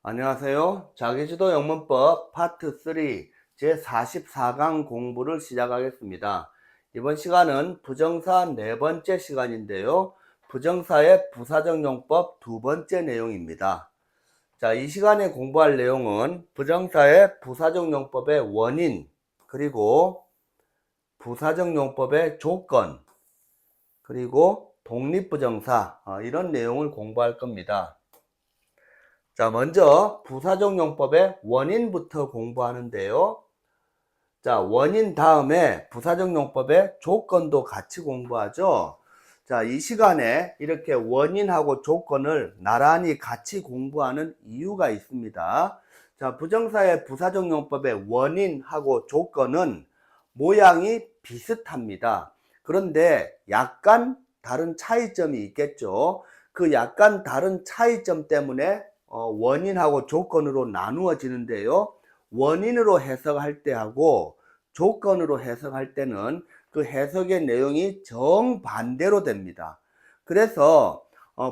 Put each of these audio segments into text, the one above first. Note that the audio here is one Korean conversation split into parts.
안녕하세요. 자기주도 영문법 파트 3 제44강 공부를 시작하겠습니다. 이번 시간은 부정사 네 번째 시간인데요. 부정사의 부사적 용법 두 번째 내용입니다. 자, 이 시간에 공부할 내용은 부정사의 부사적 용법의 원인, 그리고 부사적 용법의 조건, 그리고 독립부정사, 이런 내용을 공부할 겁니다. 자, 먼저 부사적 용법의 원인부터 공부하는데요. 자, 원인 다음에 부사적 용법의 조건도 같이 공부하죠. 자, 이 시간에 이렇게 원인하고 조건을 나란히 같이 공부하는 이유가 있습니다. 자, 부정사의 부사적 용법의 원인하고 조건은 모양이 비슷합니다. 그런데 약간 다른 차이점이 있겠죠. 그 약간 다른 차이점 때문에 원인하고 조건으로 나누어지는데요. 원인으로 해석할 때하고 조건으로 해석할 때는 그 해석의 내용이 정반대로 됩니다. 그래서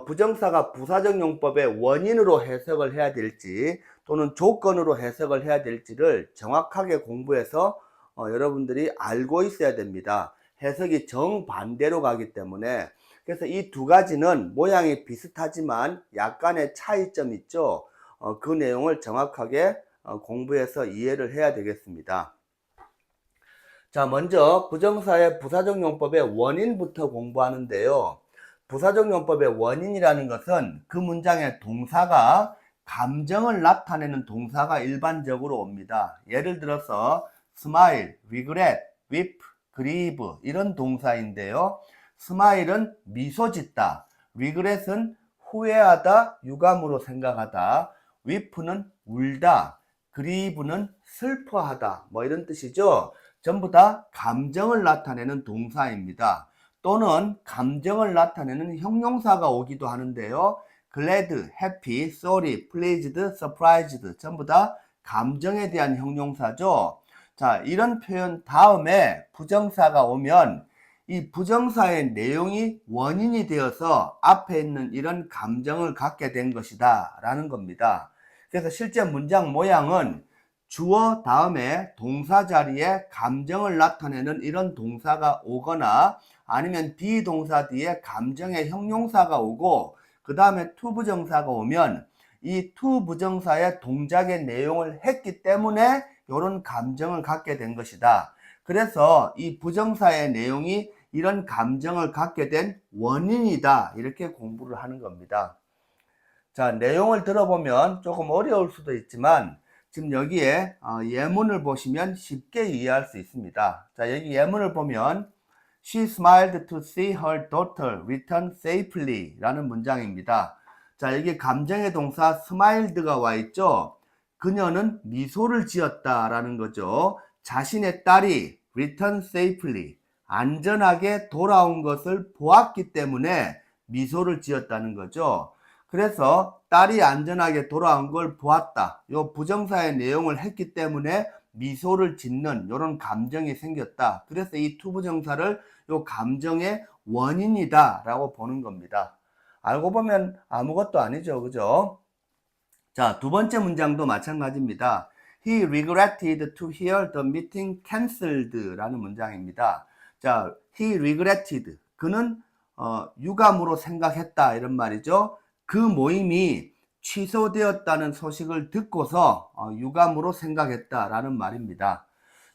부정사가 부사적 용법의 원인으로 해석을 해야 될지 또는 조건으로 해석을 해야 될지를 정확하게 공부해서 여러분들이 알고 있어야 됩니다. 해석이 정반대로 가기 때문에. 그래서 이 두 가지는 모양이 비슷하지만 약간의 차이점이 있죠. 그 내용을 정확하게 공부해서 이해를 해야 되겠습니다. 자, 먼저 부정사의 부사적 용법의 원인부터 공부하는데요. 부사적 용법의 원인이라는 것은 그 문장의 동사가 감정을 나타내는 동사가 일반적으로 옵니다. 예를 들어서 smile, regret, weep, grieve 이런 동사인데요. smile은 미소 짓다, regret은 후회하다, 유감으로 생각하다, weep는 울다, grieve는 슬퍼하다, 뭐 이런 뜻이죠. 전부 다 감정을 나타내는 동사입니다. 또는 감정을 나타내는 형용사가 오기도 하는데요. glad, happy, sorry, pleased, surprised 전부 다 감정에 대한 형용사죠. 자, 이런 표현 다음에 부정사가 오면 이 부정사의 내용이 원인이 되어서 앞에 있는 이런 감정을 갖게 된 것이다 라는 겁니다. 그래서 실제 문장 모양은 주어 다음에 동사 자리에 감정을 나타내는 이런 동사가 오거나 아니면 비동사 뒤에 감정의 형용사가 오고 그 다음에 to 부정사가 오면 이 to 부정사의 동작의 내용을 했기 때문에 이런 감정을 갖게 된 것이다. 그래서 이 부정사의 내용이 이런 감정을 갖게 된 원인이다. 이렇게 공부를 하는 겁니다. 자, 내용을 들어보면 조금 어려울 수도 있지만 지금 여기에 예문을 보시면 쉽게 이해할 수 있습니다. 자, 여기 예문을 보면 She smiled to see her daughter return safely 라는 문장입니다. 자, 여기 감정의 동사 smiled가 와 있죠. 그녀는 미소를 지었다 라는 거죠. 자신의 딸이 return safely 안전하게 돌아온 것을 보았기 때문에 미소를 지었다는 거죠. 그래서 딸이 안전하게 돌아온 걸 보았다. 요 부정사의 내용을 했기 때문에 미소를 짓는 이런 감정이 생겼다. 그래서 이 투부정사를 요 감정의 원인이다 라고 보는 겁니다. 알고 보면 아무것도 아니죠. 그죠? 자, 두 번째 문장도 마찬가지입니다. He regretted to hear the meeting cancelled 라는 문장입니다. 자, he regretted. 그는 유감으로 생각했다 이런 말이죠. 그 모임이 취소되었다는 소식을 듣고서 유감으로 생각했다라는 말입니다.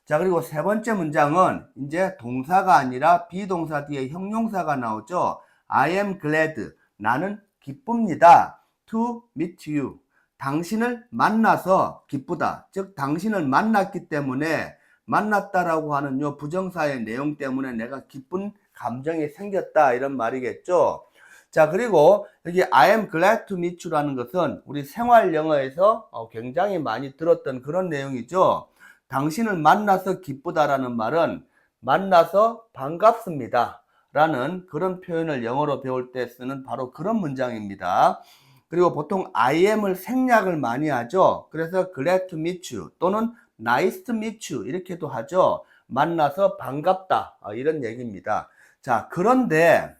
자, 그리고 세 번째 문장은 이제 동사가 아니라 비동사 뒤에 형용사가 나오죠. I am glad. 나는 기쁩니다. To meet you. 당신을 만나서 기쁘다. 즉, 당신을 만났기 때문에 만났다라고 하는 요 부정사의 내용 때문에 내가 기쁜 감정이 생겼다. 이런 말이겠죠. 자, 그리고 여기 I am glad to meet you라는 것은 우리 생활 영어에서 굉장히 많이 들었던 그런 내용이죠. 당신을 만나서 기쁘다라는 말은 만나서 반갑습니다 라는 그런 표현을 영어로 배울 때 쓰는 바로 그런 문장입니다. 그리고 보통 I am을 생략을 많이 하죠. 그래서 glad to meet you 또는 nice to meet you 이렇게도 하죠. 만나서 반갑다 이런 얘기입니다. 자, 그런데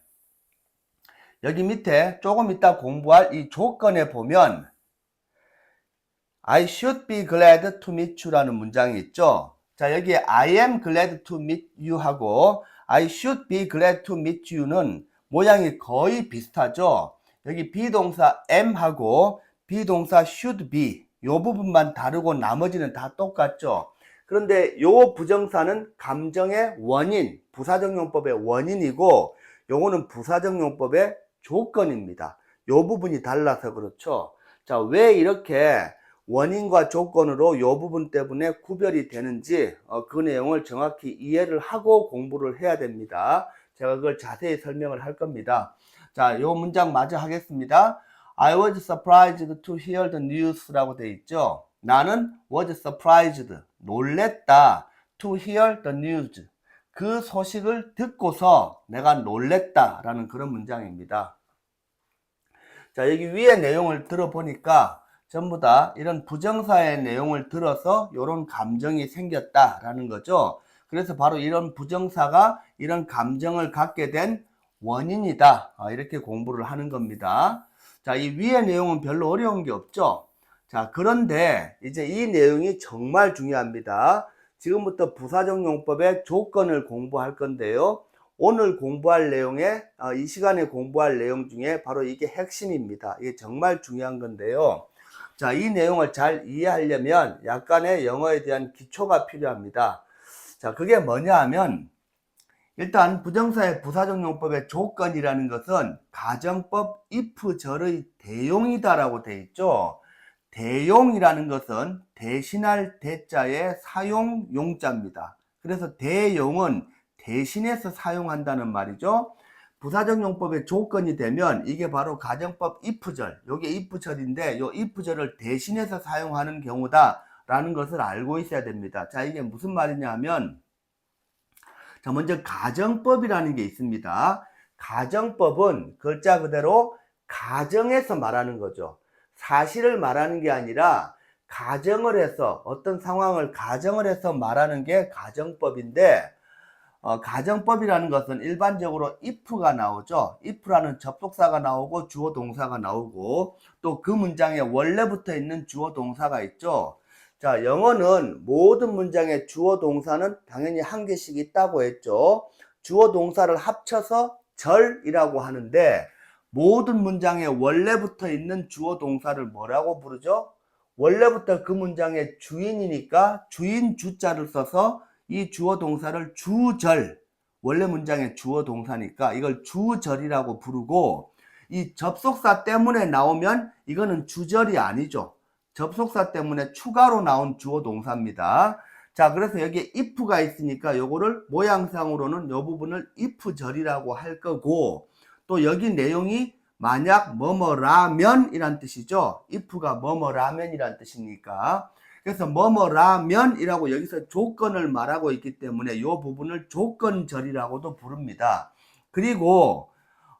여기 밑에 조금 이따 공부할 이 조건에 보면 I should be glad to meet you라는 문장이 있죠. 자, 여기에 I am glad to meet you 하고 I should be glad to meet you는 모양이 거의 비슷하죠. 여기 비동사 am하고 비동사 should be 요 부분만 다르고 나머지는 다 똑같죠. 그런데 요 부정사는 감정의 원인, 부사적 용법의 원인이고 요거는 부사적 용법의 조건입니다. 요 부분이 달라서 그렇죠. 자, 왜 이렇게 원인과 조건으로 이 부분 때문에 구별이 되는지 그 내용을 정확히 이해를 하고 공부를 해야 됩니다. 제가 그걸 자세히 설명을 할 겁니다. 자, 이 문장 마저 하겠습니다. I was surprised to hear the news라고 되어 있죠. 나는 was surprised, 놀랬다. to hear the news, 그 소식을 듣고서 내가 놀랬다라는 그런 문장입니다. 자, 여기 위에 내용을 들어보니까 전부 다 이런 부정사의 내용을 들어서 이런 감정이 생겼다라는 거죠. 그래서 바로 이런 부정사가 이런 감정을 갖게 된 원인이다. 이렇게 공부를 하는 겁니다. 자, 이 위에 내용은 별로 어려운 게 없죠. 자, 그런데 이제 이 내용이 정말 중요합니다. 지금부터 부사적 용법의 조건을 공부할 건데요. 오늘 공부할 내용에 이 시간에 공부할 내용 중에 바로 이게 핵심입니다. 이게 정말 중요한 건데요. 자, 이 내용을 잘 이해하려면 약간의 영어에 대한 기초가 필요합니다. 자, 그게 뭐냐 하면 일단 부정사의 부사적 용법의 조건이라는 것은 가정법 if절의 대용이다라고 되어 있죠. 대용이라는 것은 대신할 대자의 사용 용자입니다. 그래서 대용은 대신해서 사용한다는 말이죠. 부사적 용법의 조건이 되면 이게 바로 가정법 if절, 요게 if절인데 요 if절을 대신해서 사용하는 경우다 라는 것을 알고 있어야 됩니다. 자, 이게 무슨 말이냐 하면 자, 먼저 가정법이라는 게 있습니다. 가정법은 글자 그대로 가정에서 말하는 거죠. 사실을 말하는 게 아니라 가정을 해서 어떤 상황을 가정을 해서 말하는 게 가정법인데 가정법이라는 것은 일반적으로 if가 나오죠. if라는 접속사가 나오고 주어 동사가 나오고 또 그 문장에 원래 붙어 있는 주어 동사가 있죠. 자, 영어는 모든 문장에 주어 동사는 당연히 한 개씩 있다고 했죠. 주어 동사를 합쳐서 절이라고 하는데 모든 문장에 원래 붙어 있는 주어 동사를 뭐라고 부르죠? 원래부터 그 문장의 주인이니까 주인 주자를 써서 이 주어 동사를 주절, 원래 문장의 주어 동사니까 이걸 주절이라고 부르고 이 접속사 때문에 나오면 이거는 주절이 아니죠. 접속사 때문에 추가로 나온 주어 동사입니다. 자, 그래서 여기에 if가 있으니까 요거를 모양상으로는 요 부분을 if절이라고 할 거고 또 여기 내용이 만약 뭐뭐라면 이란 뜻이죠. if가 뭐뭐라면 이란 뜻이니까 그래서 뭐뭐라면 이라고 여기서 조건을 말하고 있기 때문에 이 부분을 조건절이라고도 부릅니다. 그리고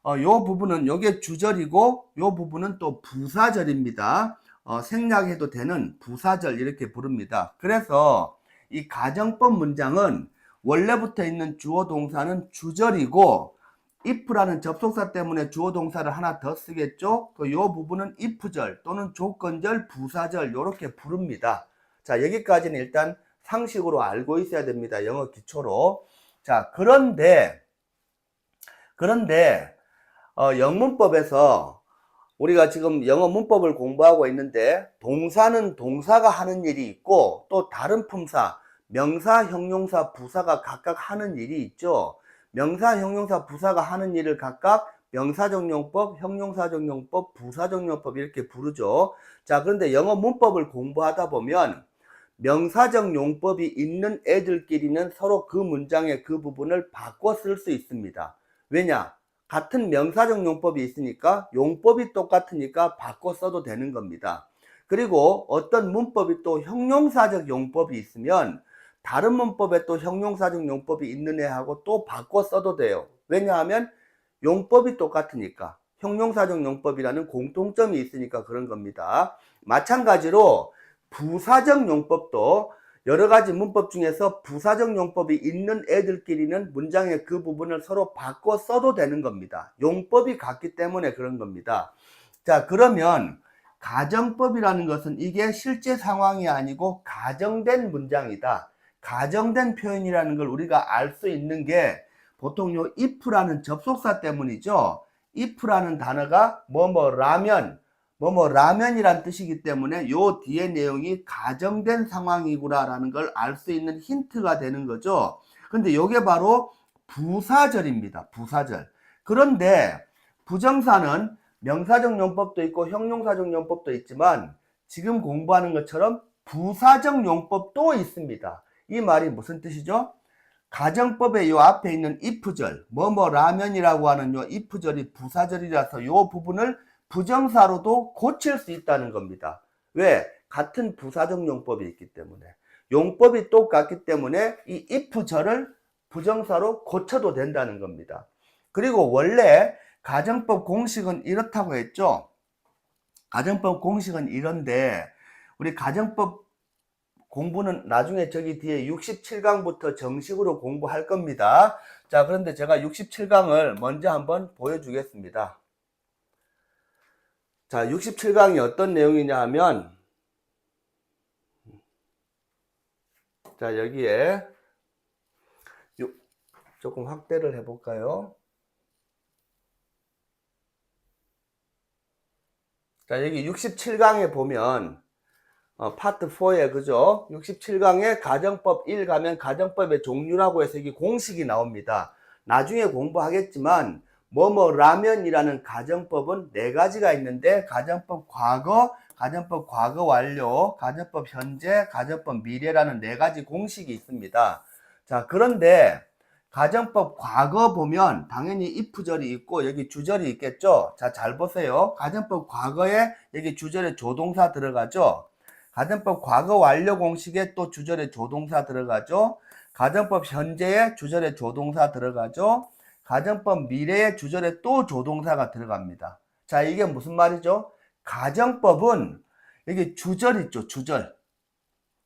이 부분은 요게 주절이고 이 부분은 또 부사절입니다. 생략해도 되는 부사절 이렇게 부릅니다. 그래서 이 가정법 문장은 원래 붙어 있는 주어 동사는 주절이고 if라는 접속사 때문에 주어 동사를 하나 더 쓰겠죠. 이 부분은 if절 또는 조건절, 부사절 이렇게 부릅니다. 자, 여기까지는 일단 상식으로 알고 있어야 됩니다. 영어 기초로. 자, 그런데 영문법에서 우리가 지금 영어 문법을 공부하고 있는데 동사는 동사가 하는 일이 있고 또 다른 품사, 명사, 형용사, 부사가 각각 하는 일이 있죠. 명사, 형용사, 부사가 하는 일을 각각 명사적 용법, 형용사적 용법, 부사적 용법 이렇게 부르죠. 자, 그런데 영어 문법을 공부하다 보면 명사적 용법이 있는 애들끼리는 서로 그 문장의 그 부분을 바꿔 쓸 수 있습니다. 왜냐? 같은 명사적 용법이 있으니까 용법이 똑같으니까 바꿔 써도 되는 겁니다. 그리고 어떤 문법이 또 형용사적 용법이 있으면 다른 문법에 또 형용사적 용법이 있는 애하고 또 바꿔 써도 돼요. 왜냐하면 용법이 똑같으니까. 형용사적 용법이라는 공통점이 있으니까 그런 겁니다. 마찬가지로 부사적 용법도 여러 가지 문법 중에서 부사적 용법이 있는 애들끼리는 문장의 그 부분을 서로 바꿔 써도 되는 겁니다. 용법이 같기 때문에 그런 겁니다. 자, 그러면 가정법이라는 것은 이게 실제 상황이 아니고 가정된 문장이다. 가정된 표현이라는 걸 우리가 알 수 있는 게 보통 요 if라는 접속사 때문이죠. if라는 단어가 라면이란 뜻이기 때문에 요 뒤에 내용이 가정된 상황이구나라는 걸 알 수 있는 힌트가 되는 거죠. 근데 요게 바로 부사절입니다. 부사절. 그런데 부정사는 명사적 용법도 있고 형용사적 용법도 있지만 지금 공부하는 것처럼 부사적 용법도 있습니다. 이 말이 무슨 뜻이죠? 가정법의 요 앞에 있는 if절, 라면이라고 하는 요 if절이 부사절이라서 요 부분을 부정사로도 고칠 수 있다는 겁니다. 왜? 같은 부사적 용법이 있기 때문에. 용법이 똑같기 때문에 이 if절을 부정사로 고쳐도 된다는 겁니다. 그리고 원래 가정법 공식은 이렇다고 했죠. 가정법 공식은 이런데 우리 가정법 공부는 나중에 저기 뒤에 67강부터 정식으로 공부할 겁니다. 자, 그런데 제가 67강을 먼저 한번 보여주겠습니다. 자, 67강이 어떤 내용이냐 하면, 자, 여기에 조금 확대를 해볼까요? 자, 여기 67강에 보면 파트 4에 그죠? 67강에 가정법 1 가면 가정법의 종류라고 해서 이게 공식이 나옵니다. 나중에 공부하겠지만 라면이라는 가정법은 4가지가 있는데 가정법 과거, 가정법 과거 완료, 가정법 현재, 가정법 미래라는 4가지 공식이 있습니다. 자, 그런데 가정법 과거 보면 당연히 if절이 있고 여기 주절이 있겠죠. 자, 잘 보세요. 가정법 과거에 여기 주절에 조동사 들어가죠. 가정법 과거 완료 공식에 또 주절에 조동사 들어가죠. 가정법 현재에 주절에 조동사 들어가죠. 가정법 미래에 주절에 또 조동사가 들어갑니다. 자, 이게 무슨 말이죠? 가정법은 여기 주절 있죠. 주절.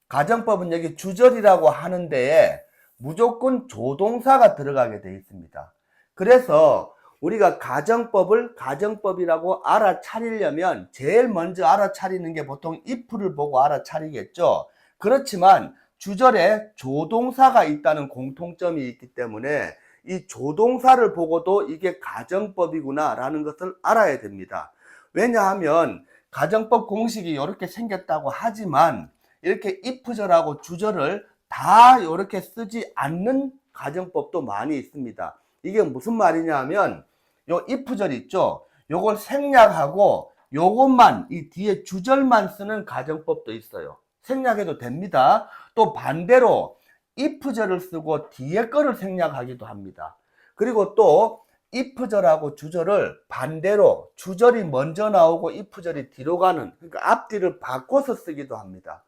가정법은 여기 주절이라고 하는 데에 무조건 조동사가 들어가게 되어 있습니다. 그래서 우리가 가정법을 가정법이라고 알아차리려면 제일 먼저 알아차리는 게 보통 if를 보고 알아차리겠죠. 그렇지만 주절에 조동사가 있다는 공통점이 있기 때문에 이 조동사를 보고도 이게 가정법이구나 라는 것을 알아야 됩니다. 왜냐하면 가정법 공식이 이렇게 생겼다고 하지만 이렇게 if절하고 주절을 다 이렇게 쓰지 않는 가정법도 많이 있습니다. 이게 무슨 말이냐 하면 요 if절 있죠. 요걸 생략하고 요것만 이 뒤에 주절만 쓰는 가정법도 있어요. 생략해도 됩니다. 또 반대로 if절을 쓰고 뒤에 거를 생략하기도 합니다. 그리고 또 if절하고 주절을 반대로 주절이 먼저 나오고 if절이 뒤로 가는, 그러니까 앞뒤를 바꿔서 쓰기도 합니다.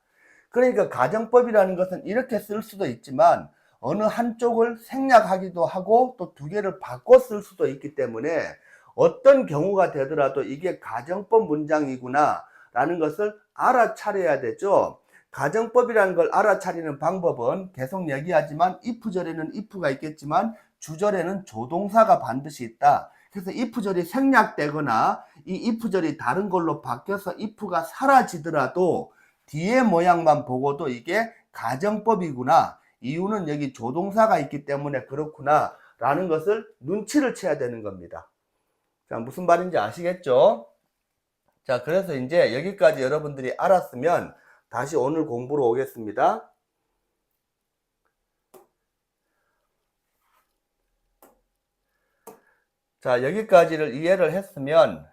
그러니까 가정법이라는 것은 이렇게 쓸 수도 있지만 어느 한쪽을 생략하기도 하고 또 2개를 바꿔 쓸 수도 있기 때문에 어떤 경우가 되더라도 이게 가정법 문장이구나 라는 것을 알아차려야 되죠. 가정법이라는 걸 알아차리는 방법은 계속 얘기하지만 if절에는 if가 있겠지만 주절에는 조동사가 반드시 있다. 그래서 if절이 생략되거나 이 if절이 다른 걸로 바뀌어서 if가 사라지더라도 뒤에 모양만 보고도 이게 가정법이구나. 이유는 여기 조동사가 있기 때문에 그렇구나 라는 것을 눈치를 채야 되는 겁니다. 자, 무슨 말인지 아시겠죠? 자, 그래서 이제 여기까지 여러분들이 알았으면 다시 오늘 공부로 오겠습니다. 자, 여기까지를 이해를 했으면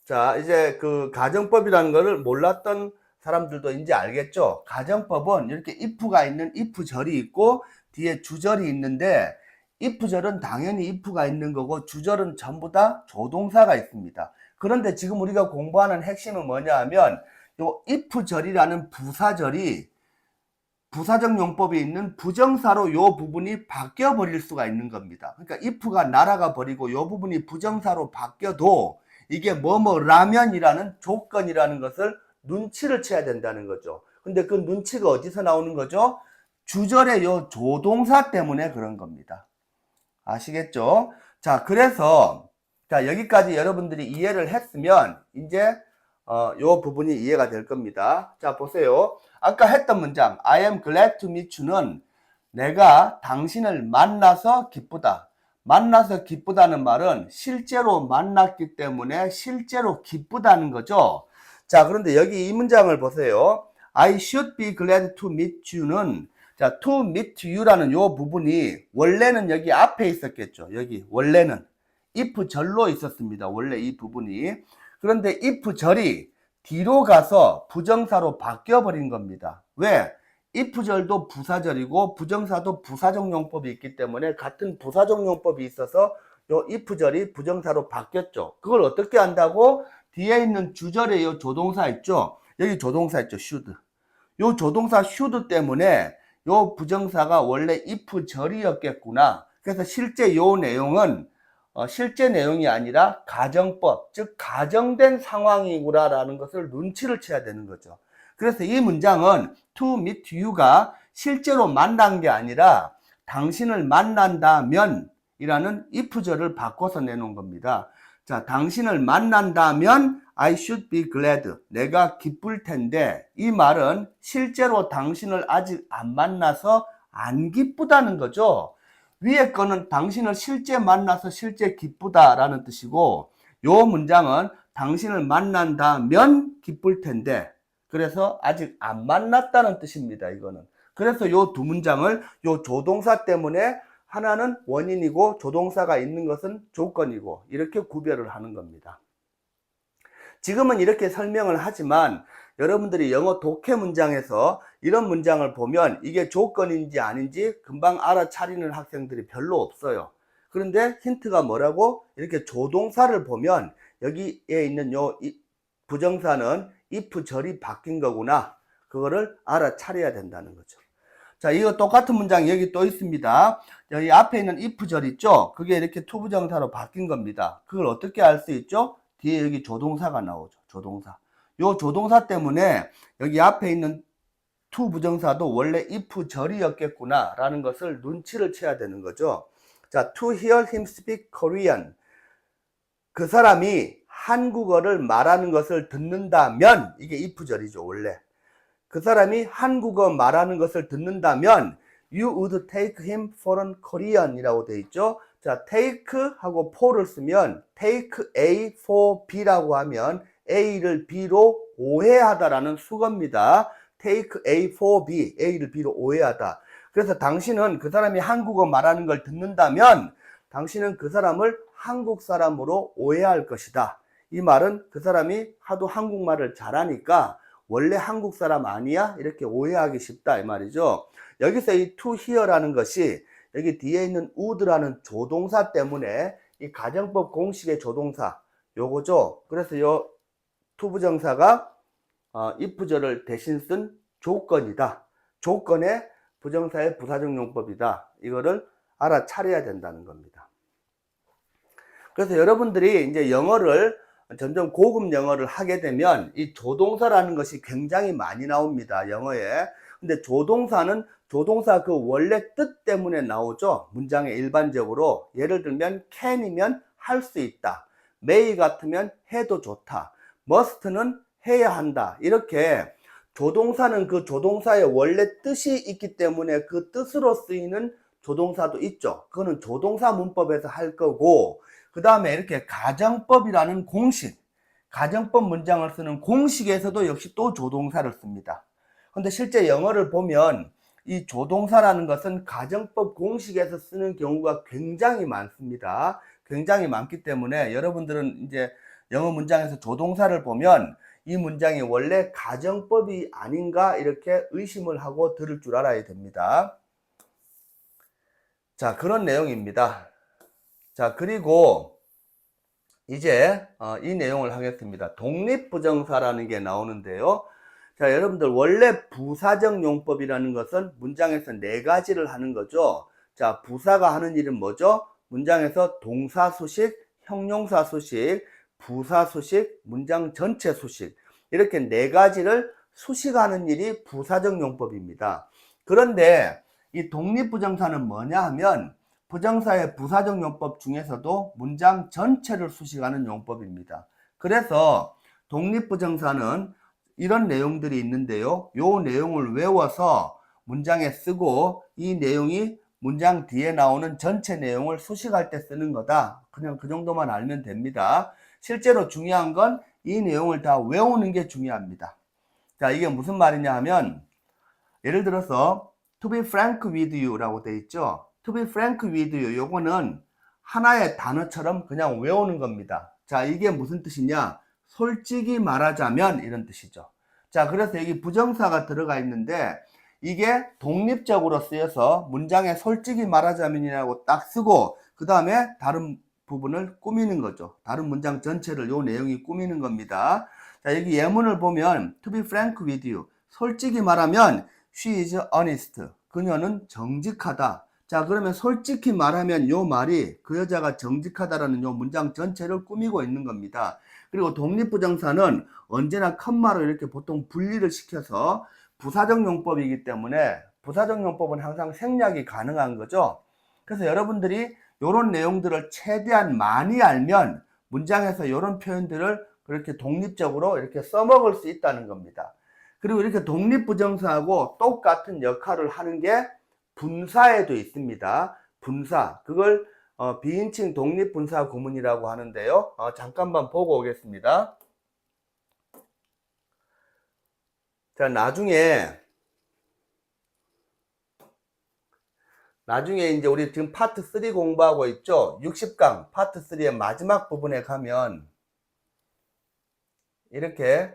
자, 이제 그 가정법이라는 것을 몰랐던 사람들도 이제 알겠죠? 가정법은 이렇게 if가 있는 if절이 있고 뒤에 주절이 있는데 if절은 당연히 if가 있는 거고 주절은 전부 다 조동사가 있습니다. 그런데 지금 우리가 공부하는 핵심은 뭐냐 하면 요 if절이라는 부사절이 부사적 용법이 있는 부정사로 요 부분이 바뀌어 버릴 수가 있는 겁니다. 그러니까 if가 날아가 버리고 요 부분이 부정사로 바뀌어도 이게 라면이라는 조건이라는 것을 눈치를 채야 된다는 거죠. 근데 그 눈치가 어디서 나오는 거죠? 주절의 요 조동사 때문에 그런 겁니다. 아시겠죠? 자, 그래서 자, 여기까지 여러분들이 이해를 했으면 이제 요 부분이 이해가 될 겁니다. 자, 보세요. 아까 했던 문장 I am glad to meet you는 내가 당신을 만나서 기쁘다. 만나서 기쁘다는 말은 실제로 만났기 때문에 실제로 기쁘다는 거죠. 자, 그런데 여기 이 문장을 보세요. I should be glad to meet you는 자, to meet you라는 요 부분이 원래는 여기 앞에 있었겠죠. 여기 원래는 if 절로 있었습니다. 원래 이 부분이. 그런데 if 절이 뒤로 가서 부정사로 바뀌어 버린 겁니다. 왜? if 절도 부사절이고 부정사도 부사적 용법이 있기 때문에 같은 부사적 용법이 있어서 요 if 절이 부정사로 바뀌었죠. 그걸 어떻게 한다고? 뒤에 있는 주절에 요 조동사 있죠. 여기 조동사 있죠. should. 요 조동사 should 때문에 요 부정사가 원래 if 절이었겠구나. 그래서 실제 요 내용은 실제 내용이 아니라 가정법, 즉 가정된 상황이구나라는 것을 눈치를 채야 되는 거죠. 그래서 이 문장은 to meet you가 실제로 만난 게 아니라 당신을 만난다면 이라는 if절을 바꿔서 내놓은 겁니다. 자, 당신을 만난다면 I should be glad. 내가 기쁠 텐데 이 말은 실제로 당신을 아직 안 만나서 안 기쁘다는 거죠. 위에 거는 당신을 실제 만나서 실제 기쁘다라는 뜻이고 요 문장은 당신을 만난다면 기쁠 텐데 그래서 아직 안 만났다는 뜻입니다. 이거는. 그래서 요 두 문장을 요 조동사 때문에 하나는 원인이고 조동사가 있는 것은 조건이고 이렇게 구별을 하는 겁니다. 지금은 이렇게 설명을 하지만 여러분들이 영어 독해 문장에서 이런 문장을 보면 이게 조건인지 아닌지 금방 알아차리는 학생들이 별로 없어요. 그런데 힌트가 뭐라고? 이렇게 조동사를 보면 여기에 있는 요 부정사는 if 절이 바뀐 거구나. 그거를 알아차려야 된다는 거죠. 자, 이거 똑같은 문장 여기 또 있습니다. 여기 앞에 있는 if 절 있죠? 그게 이렇게 to 부정사로 바뀐 겁니다. 그걸 어떻게 알 수 있죠? 뒤에 여기 조동사가 나오죠. 조동사. 요 조동사 때문에 여기 앞에 있는 to 부정사도 원래 if 절이었겠구나 라는 것을 눈치를 채야 되는 거죠. 자, to hear him speak Korean. 그 사람이 한국어를 말하는 것을 듣는다면 이게 if 절이죠. 원래. 그 사람이 한국어 말하는 것을 듣는다면 you would take him for an Korean 이라고 되어 있죠. 자, take 하고 for를 쓰면 take A for B라고 하면 A를 B로 오해하다라는 수거입니다. take A for B, A를 B로 오해하다. 그래서 당신은 그 사람이 한국어 말하는 걸 듣는다면 당신은 그 사람을 한국 사람으로 오해할 것이다. 이 말은 그 사람이 하도 한국말을 잘하니까 원래 한국 사람 아니야? 이렇게 오해하기 쉽다 이 말이죠. 여기서 이 to hear라는 것이 여기 뒤에 있는 would라는 조동사 때문에 이 가정법 공식의 조동사 요거죠. 그래서 요 to 부정사가 if절을 대신 쓴 조건이다. 조건의 부정사의 부사적 용법이다. 이거를 알아차려야 된다는 겁니다. 그래서 여러분들이 이제 영어를 점점 고급 영어를 하게 되면 이 조동사라는 것이 굉장히 많이 나옵니다. 영어에. 근데 조동사는 조동사 그 원래 뜻 때문에 나오죠. 문장에 일반적으로. 예를 들면 can이면 할 수 있다. may 같으면 해도 좋다. must는 해야 한다. 이렇게 조동사는 그 조동사의 원래 뜻이 있기 때문에 그 뜻으로 쓰이는 조동사도 있죠. 그거는 조동사 문법에서 할 거고 그 다음에 이렇게 가정법이라는 공식, 가정법 문장을 쓰는 공식에서도 역시 또 조동사를 씁니다. 근데 실제 영어를 보면 이 조동사라는 것은 가정법 공식에서 쓰는 경우가 굉장히 많습니다. 굉장히 많기 때문에 여러분들은 이제 영어 문장에서 조동사를 보면 이 문장이 원래 가정법이 아닌가 이렇게 의심을 하고 들을 줄 알아야 됩니다. 자, 그런 내용입니다. 자, 그리고 이제 이 내용을 하겠습니다. 독립부정사라는 게 나오는데요. 자, 여러분들 원래 부사적 용법이라는 것은 문장에서 네 가지를 하는 거죠. 자, 부사가 하는 일은 뭐죠? 문장에서 동사 수식, 형용사 수식, 부사 수식, 문장 전체 수식 이렇게 네 가지를 수식하는 일이 부사적 용법입니다. 그런데 이 독립부정사는 뭐냐 하면 부정사의 부사적 용법 중에서도 문장 전체를 수식하는 용법입니다. 그래서 독립부정사는 이런 내용들이 있는데요. 요 내용을 외워서 문장에 쓰고 이 내용이 문장 뒤에 나오는 전체 내용을 수식할 때 쓰는 거다. 그냥 그 정도만 알면 됩니다. 실제로 중요한 건 이 내용을 다 외우는 게 중요합니다. 자, 이게 무슨 말이냐 하면 예를 들어서 to be frank with you 라고 돼 있죠. to be frank with you 요거는 하나의 단어처럼 그냥 외우는 겁니다. 자, 이게 무슨 뜻이냐? 솔직히 말하자면 이런 뜻이죠. 자, 그래서 여기 부정사가 들어가 있는데 이게 독립적으로 쓰여서 문장에 솔직히 말하자면이라고 딱 쓰고 그 다음에 다른 부분을 꾸미는 거죠. 다른 문장 전체를 요 내용이 꾸미는 겁니다. 자, 여기 예문을 보면 to be frank with you 솔직히 말하면 she is honest. 그녀는 정직하다. 자, 그러면 솔직히 말하면 요 말이 그 여자가 정직하다라는 요 문장 전체를 꾸미고 있는 겁니다. 그리고 독립부정사는 언제나 컴마로 이렇게 보통 분리를 시켜서 부사적 용법이기 때문에 부사적 용법은 항상 생략이 가능한 거죠. 그래서 여러분들이 요런 내용들을 최대한 많이 알면 문장에서 요런 표현들을 그렇게 독립적으로 이렇게 써먹을 수 있다는 겁니다. 그리고 이렇게 독립부정사하고 똑같은 역할을 하는 게 분사에도 있습니다. 분사, 그걸 비인칭 독립분사 구문이라고 하는데요. 잠깐만 보고 오겠습니다. 자, 나중에 이제 우리 지금 파트 3 공부하고 있죠. 60강 파트 3의 마지막 부분에 가면 이렇게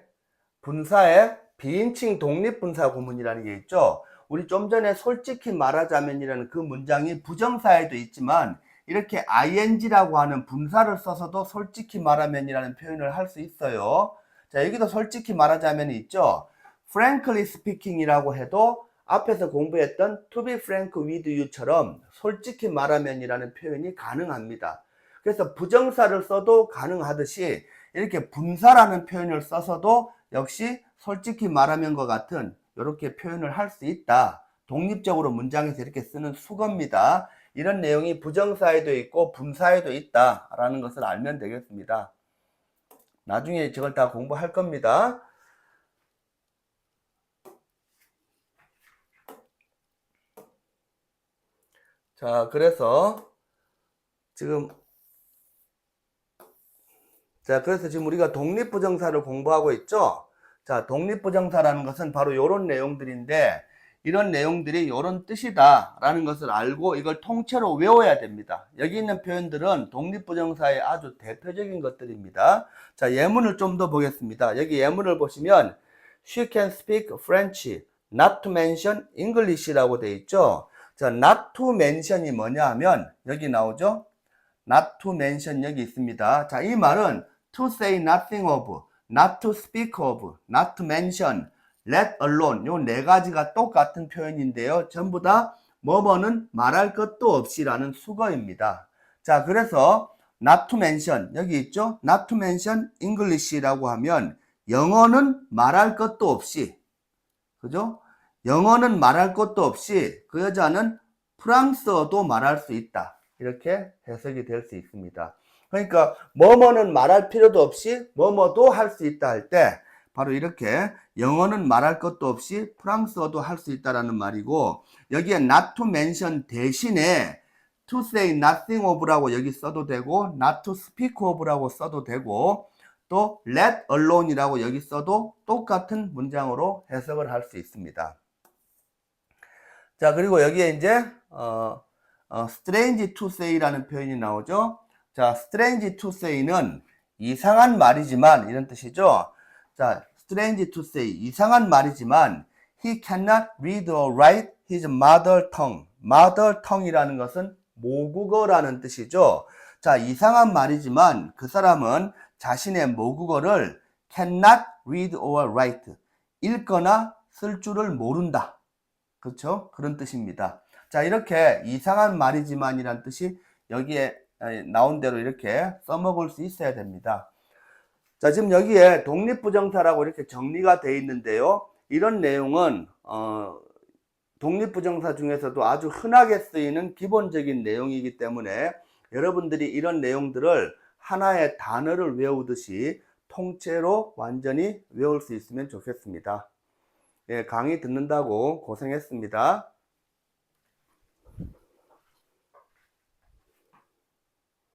분사에 비인칭 독립분사 구문이라는 게 있죠. 우리 좀 전에 솔직히 말하자면이라는 그 문장이 부정사에도 있지만 이렇게 ing라고 하는 분사를 써서도 솔직히 말하면이라는 표현을 할 수 있어요. 자, 여기도 솔직히 말하자면이 있죠. frankly speaking이라고 해도 앞에서 공부했던 to be frank with you처럼 솔직히 말하면이라는 표현이 가능합니다. 그래서 부정사를 써도 가능하듯이 이렇게 분사라는 표현을 써서도 역시 솔직히 말하면과 같은 이렇게 표현을 할 수 있다. 독립적으로 문장에서 이렇게 쓰는 수거입니다. 이런 내용이 부정사에도 있고 분사에도 있다라는 것을 알면 되겠습니다. 나중에 저걸 다 공부할 겁니다. 자, 그래서 지금 우리가 독립부정사를 공부하고 있죠. 자, 독립부정사라는 것은 바로 이런 내용들인데 이런 내용들이 이런 뜻이다 라는 것을 알고 이걸 통째로 외워야 됩니다. 여기 있는 표현들은 독립부정사의 아주 대표적인 것들입니다. 자, 예문을 좀 더 보겠습니다. 여기 예문을 보시면 She can speak French, not to mention English라고 되어 있죠. 자, not to mention이 뭐냐 하면 여기 나오죠. not to mention 여기 있습니다. 자, 이 말은 to say nothing of, not to speak of, not to mention, let alone 요 네 가지가 똑같은 표현인데요. 전부 다 뭐뭐는 말할 것도 없이라는 수거입니다. 자, 그래서 not to mention 여기 있죠. not to mention English라고 하면 영어는 말할 것도 없이, 그죠? 영어는 말할 것도 없이 그 여자는 프랑스어도 말할 수 있다. 이렇게 해석이 될 수 있습니다. 그러니까 뭐뭐는 말할 필요도 없이 뭐뭐도 할 수 있다 할 때 바로 이렇게 영어는 말할 것도 없이 프랑스어도 할 수 있다라는 말이고 여기에 not to mention 대신에 to say nothing of라고 여기 써도 되고 not to speak of라고 써도 되고 또 let alone이라고 여기 써도 똑같은 문장으로 해석을 할 수 있습니다. 자, 그리고 여기에 이제 strange to say라는 표현이 나오죠. 자, strange to say는 이상한 말이지만 이런 뜻이죠. 자, strange to say 이상한 말이지만 he cannot read or write his mother tongue. mother tongue이라는 것은 모국어라는 뜻이죠. 자, 이상한 말이지만 그 사람은 자신의 모국어를 cannot read or write 읽거나 쓸 줄을 모른다. 그렇죠? 그런 뜻입니다. 자, 이렇게 이상한 말이지만이란 뜻이 여기에 나온 대로 이렇게 써먹을 수 있어야 됩니다. 자, 지금 여기에 독립부정사라고 이렇게 정리가 되어 있는데요. 이런 내용은 독립부정사 중에서도 아주 흔하게 쓰이는 기본적인 내용이기 때문에 여러분들이 이런 내용들을 하나의 단어를 외우듯이 통째로 완전히 외울 수 있으면 좋겠습니다. 예, 강의 듣는다고 고생했습니다.